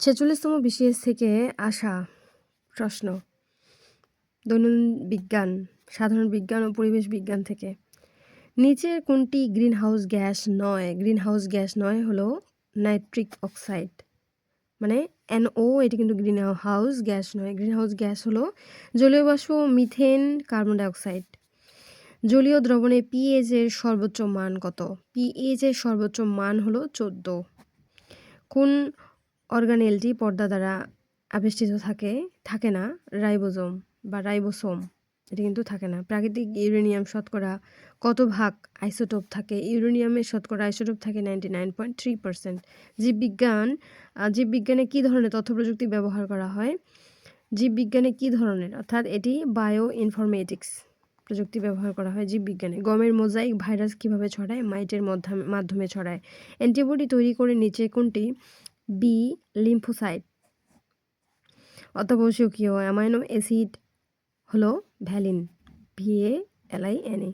46তম BCS থেকে আসা প্রশ্ন দৈনন্দিন বিজ্ঞান, সাধারণ বিজ্ঞান ও পরিবেশ বিজ্ঞান থেকে। নিচের কোনটি গ্রিনহাউস গ্যাস নয়? গ্রিনহাউস গ্যাস নয় হলো নাইট্রিক অক্সাইড, মানে NO। এটি কিন্তু গ্রিনহাউস গ্যাস নয়। গ্রিনহাউস গ্যাস হলো জলীয় বাষ্প, মিথেন, কার্বন ডাইঅক্সাইড। জলীয় দ্রবণে pH এর সর্বোচ্চ মান কত? pH এর সর্বোচ্চ মান হলো 14। কোন অর্গানেলটি পর্দা দ্বারা আবেষ্টিত থাকে না? রাইবোজোম বা রাইবোসোম। এটি কিন্তু থাকে না। প্রাকৃতিক ইউরেনিয়াম শতকরা কত ভাগ আইসোটোপ থাকে? ইউরেনিয়ামের শতকরা আইসোটোপ থাকে 99.3%। জীববিজ্ঞানে কী ধরনের তথ্য প্রযুক্তি ব্যবহার করা হয়? জীববিজ্ঞানে কী ধরনের, অর্থাৎ এটি বায়ো ইনফরমেটিক্স প্রযুক্তি ব্যবহার করা হয় জীববিজ্ঞানে। গমের মোজাইক ভাইরাস কিভাবে ছড়ায়? মাইটের মাধ্যমে ছড়ায়। অ্যান্টিবডি তৈরি করে নিচে কোনটি? B lymphocyte. অত্যাবশ্যকীয় অ্যামাইনো অ্যাসিড হলো ভ্যালিন, VALINA।